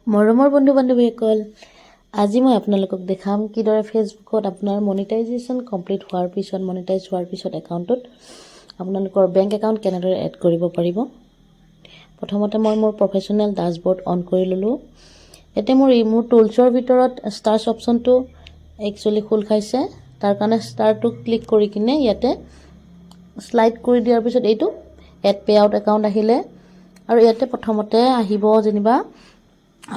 মৰমৰ বন্ধু বান্ধৱীসকল, আজি মই আপোনালোকক দেখাম কিদৰে ফেচবুকত আপোনাৰ মনিটাইজেশ্যন কমপ্লিট হোৱাৰ পিছত একাউণ্টত আপোনালোকৰ বেংক একাউণ্ট কেনেদৰে এড কৰিব পাৰিব। প্ৰথমতে মই মোৰ প্ৰফেশ্যনেল ডাছবৰ্ড অন কৰি ল'লোঁ। ইয়াতে মোৰ টুলছৰ ভিতৰত ষ্টাৰ্ছ অপশ্যনটো একচুৱেলি খোল খাইছে। তাৰ কাৰণে ষ্টাৰটো ক্লিক কৰি কিনে ইয়াতে শ্লাইড কৰি দিয়াৰ পিছত এইটো এড পে আউট একাউণ্ট আহিলে আৰু ইয়াতে প্ৰথমতে আহিব যেনিবা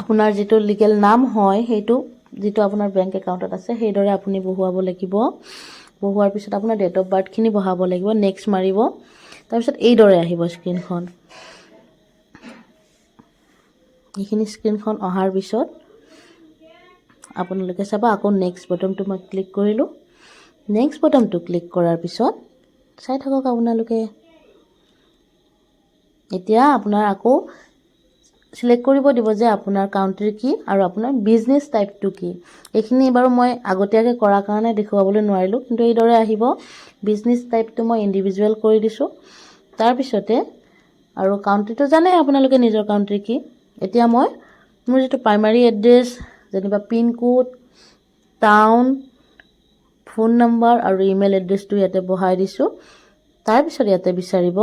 আপোনাৰ যিটো লিগেল নাম হয় সেইটো যিটো আপোনাৰ বেংক একাউণ্টত আছে সেইদৰে আপুনি বহুৱাব লাগিব। বহুৱাৰ পিছত আপোনাৰ ডেট অফ বাৰ্থখিনি বহাব লাগিব, নেক্সট মাৰিব। তাৰপিছত এইদৰে আহিব স্ক্ৰীনখন। এইখিনি স্ক্ৰীনখন অহাৰ পিছত আপোনালোকে চাব আকৌ নেক্সট বটনটো মই ক্লিক কৰিলোঁ। নেক্সট বটনটো ক্লিক কৰাৰ পিছত চাই থাকক আপোনালোকে। এতিয়া আপোনাৰ আকৌ সিলেক্ট কৰিব দিব যে আপোনাৰ কাউণ্ট্ৰি কি আৰু আপোনাৰ বিজনেছ টাইপটো কি। এইখিনি বাৰু মই আগতীয়াকৈ কৰাৰ কাৰণে দেখুৱাবলৈ নোৱাৰিলোঁ, কিন্তু এইদৰে আহিব। বিজনেছ টাইপটো মই ইণ্ডিভিজুৱেল কৰি দিছোঁ। তাৰপিছতে আৰু কাউণ্ট্ৰিটো জানে আপোনালোকে নিজৰ কাউণ্ট্ৰি কি। এতিয়া মই মোৰ যিটো প্ৰাইমাৰী এড্ৰেছ যেনিবা পিনক'ড, টাউন, ফোন নম্বৰ আৰু ইমেইল এড্ৰেছটো ইয়াতে বহাই দিছোঁ। তাৰপিছত ইয়াতে বিচাৰিব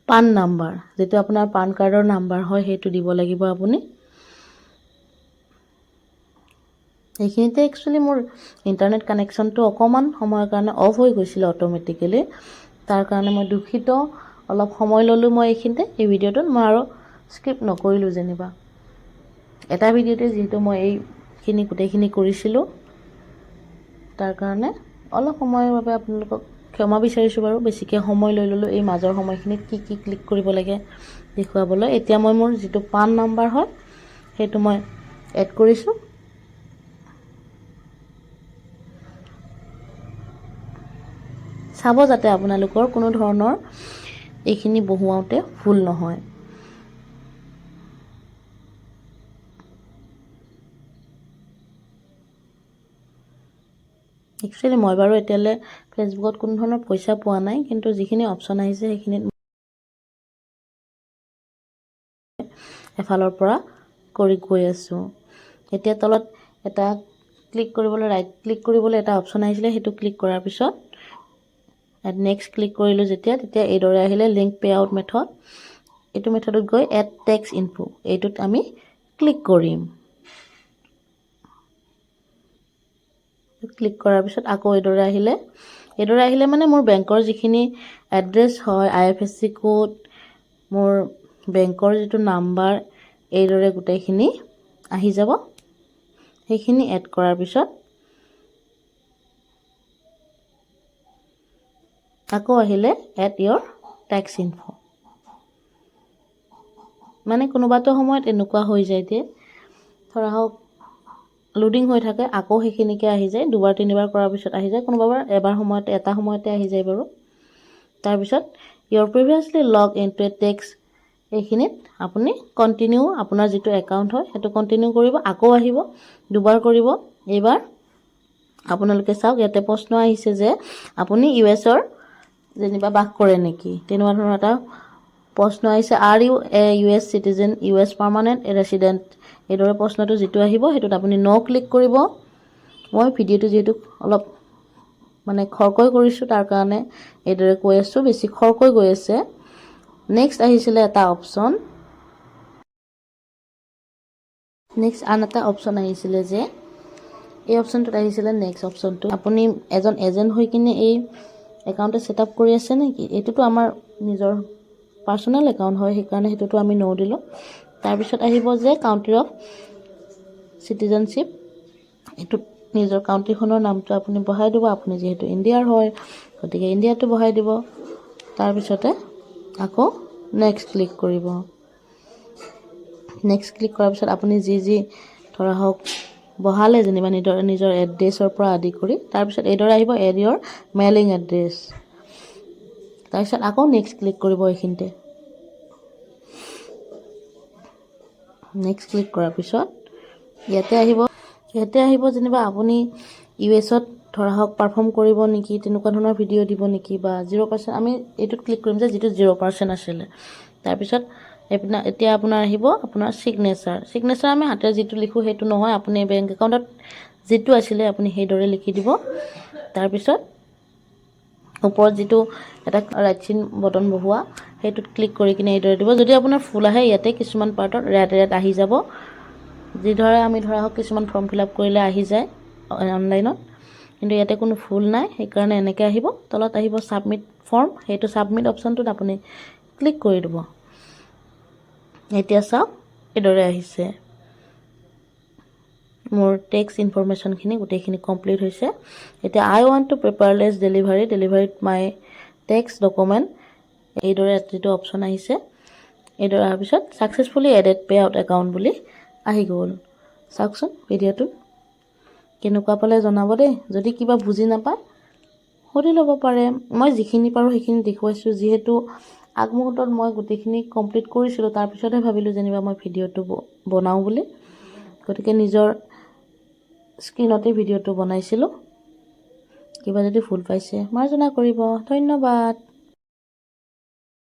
পান নাম্বাৰ, যিটো আপোনাৰ পান কাৰ্ডৰ নাম্বাৰ হয় সেইটো দিব লাগিব আপুনি। এইখিনিতে একচুৱেলি মোৰ ইণ্টাৰনেট কানেকশ্যনটো অকণমান সময়ৰ কাৰণে অফ হৈ গৈছিলে অট'মেটিকেলি। তাৰ কাৰণে মই দুখিত, অলপ সময় ল'লোঁ মই এইখিনিতে। এই ভিডিঅ'টোত মই আৰু স্কিপ নকৰিলোঁ যেনিবা। এটা ভিডিঅ'তে যিহেতু মই এইখিনি গোটেইখিনি কৰিছিলোঁ, তাৰ কাৰণে অলপ সময়ৰ বাবে আপোনালোকক ক্ষমা বিচাৰিছোঁ বাৰু। বেছিকৈ সময় লৈ ল'লোঁ এই মাজৰ সময়খিনিত কি কি ক্লিক কৰিব লাগে দেখুৱাবলৈ। এতিয়া মই মোৰ যিটো পান নাম্বাৰ হয় সেইটো মই এড কৰিছোঁ। চাব যাতে আপোনালোকৰ কোনো ধৰণৰ এইখিনি বহুৱাওঁতে ভুল নহয়। একচুৱেলি মই বাৰু এতিয়ালৈ ফেচবুকত কোনো ধৰণৰ পইচা পোৱা নাই, কিন্তু যিখিনি অপশ্যন আহিছে সেইখিনিত এফালৰ পৰা কৰি গৈ আছোঁ। এতিয়া তলত এটা ক্লিক কৰিবলৈ, ৰাইট ক্লিক কৰিবলৈ এটা অপশ্যন আহিছিলে, সেইটো ক্লিক কৰাৰ পিছত নেক্সট ক্লিক কৰিলোঁ তেতিয়া এইদৰে আহিলে লিংক পে আউট মেথড। এইটো মেথডত গৈ এড টেক্স ইনফো এইটোত আমি ক্লিক কৰিম। ক্লিক কৰাৰ পিছত আকৌ এইদৰে আহিলে মানে মোৰ বেংকৰ যিখিনি এড্ৰেছ হয়, IFSC কোড, মোৰ বেংকৰ যিটো নাম্বাৰ, এইদৰে গোটেইখিনি আহি যাব। সেইখিনি এড কৰাৰ পিছত আকৌ আহিলে এড ইয়ৰ টেক্স ইনফো। মানে কোনোবাটো সময়ত এনেকুৱা হৈ যায় যে ধৰা হওক লোডিং হৈ থাকে, আকৌ সেইখিনিকে আহি যায়। দুবাৰ তিনিবাৰ কৰাৰ পিছত আহি যায়, কোনোবাবাৰ এটা সময়তে আহি যায় বাৰু। তাৰপিছত ইয়ৰ previously log into a tax, এইখিনিত আপুনি কণ্টিনিউ, আপোনাৰ যিটো একাউণ্ট হয় সেইটো কণ্টিনিউ কৰিব। আকৌ আহিব, দুবাৰ কৰিব। এইবাৰ আপোনালোকে চাওক ইয়াতে প্ৰশ্ন আহিছে যে আপুনি US-ৰ যেনিবা বাস কৰে নেকি, তেনেকুৱা ধৰণৰ এটা প্ৰশ্ন আহিছে। R U A US citizen, US permanent resident, এইদৰে প্ৰশ্নটো যিটো আহিব সেইটোত আপুনি ন' ক্লিক কৰিব। মই ভিডিঅ'টো যিহেতু অলপ মানে খৰকৈ কৰিছোঁ তাৰ কাৰণে এইদৰে কৈ আছোঁ, বেছি খৰকৈ গৈ আছে। নেক্সট আহিছিলে এটা অপশ্যন, নেক্সট আন এটা অপশ্যন আহিছিলে যে এই অপশ্যনটোত আহিছিলে নেক্সট অপশ্যনটো, আপুনি এজন এজেণ্ট হৈ কিনে এই একাউণ্টটো ছেট আপ কৰি আছে নেকি। এইটোতো আমাৰ নিজৰ পাৰ্চনেল একাউণ্ট হয়, সেইকাৰণে সেইটোতো আমি ন' দিলোঁ। তাৰপিছত আহিব যে কাউণ্ট্ৰি অফ চিটিজেনশ্বিপ, এইটোত নিজৰ কাউণ্ট্ৰিখনৰ নামটো আপুনি বহাই দিব। আপুনি যিহেতু ইণ্ডিয়াৰ হয় গতিকে ইণ্ডিয়াটো বহাই দিব। তাৰপিছতে আকৌ নেক্সট ক্লিক কৰিব। নেক্সট ক্লিক কৰাৰ পিছত আপুনি যি ধৰা হওক বহালে যেনিবা নিজৰ এড্ৰেছৰ পৰা আদি কৰি, তাৰপিছত এইদৰে আহিব এড ইয়ৰ মেইলিং এড্ৰেছ। তাৰপিছত আকৌ নেক্সট ক্লিক কৰিব। এইখিনিতে নেক্সট ক্লিক কৰাৰ পিছত ইয়াতে আহিব যেনিবা আপুনি US-ত ধৰা হওক পাৰফৰ্ম কৰিব নেকি, তেনেকুৱা ধৰণৰ ভিডিঅ' দিব নেকি, বা 0%। আমি এইটোত ক্লিক কৰিম যে যিটো 0% আছিলে। তাৰপিছত এতিয়া আপোনাৰ আহিব আপোনাৰ ছিগনেচাৰ আমি হাতেৰে যিটো লিখোঁ সেইটো নহয়, আপুনি বেংক একাউণ্টত যিটো আছিলে আপুনি সেইদৰে লিখি দিব। তাৰপিছত ওপৰত যিটো এটা ৰাইট চিন বটন বহুৱা সেইটোত ক্লিক কৰি কিনে এইদৰে দিব। যদি আপোনাৰ ফুল আহে ইয়াতে কিছুমান পাৰ্টত ৰেড আহি যাব, যিদৰে আমি ধৰা হওক কিছুমান ফৰ্ম ফিল আপ কৰিলে আহি যায় অনলাইনত, কিন্তু ইয়াতে কোনো ফুল নাই, সেইকাৰণে এনেকৈ আহিব। তলত আহিব ছাবমিট ফৰ্ম, সেইটো ছাবমিট অপশ্যনটোত আপুনি ক্লিক কৰি দিব। এতিয়া চাওক এইদৰে আহিছে, মোৰ টেক্স ইনফৰমেশ্যনখিনি গোটেইখিনি কমপ্লিট হৈছে। এতিয়া আই ৱান্ট টু পেপাৰলেছ ডেলিভাৰীত মাই টেক্স ডকুমেণ্ট এইদৰে যিটো অপশ্যন আহিছে, এইদৰে অহাৰ পিছত successfully added pay out account বুলি আহি গ'ল। চাওকচোন ভিডিঅ'টো কেনেকুৱা পালে জনাব দেই। যদি কিবা বুজি নাপায় সুধি ল'ব পাৰে, মই যিখিনি পাৰোঁ সেইখিনি দেখুৱাইছোঁ। যিহেতু আগমুহূৰ্তত মই গোটেইখিনি কমপ্লিট কৰিছিলোঁ, তাৰপিছতহে ভাবিলোঁ যেনিবা মই ভিডিঅ'টো বনাওঁ বুলি, গতিকে নিজৰ স্ক্ৰীণতে ভিডিঅ'টো বনাইছিলোঁ। কিবা যদি ভুল পাইছে মাৰ্জনা কৰিব। ধন্যবাদ।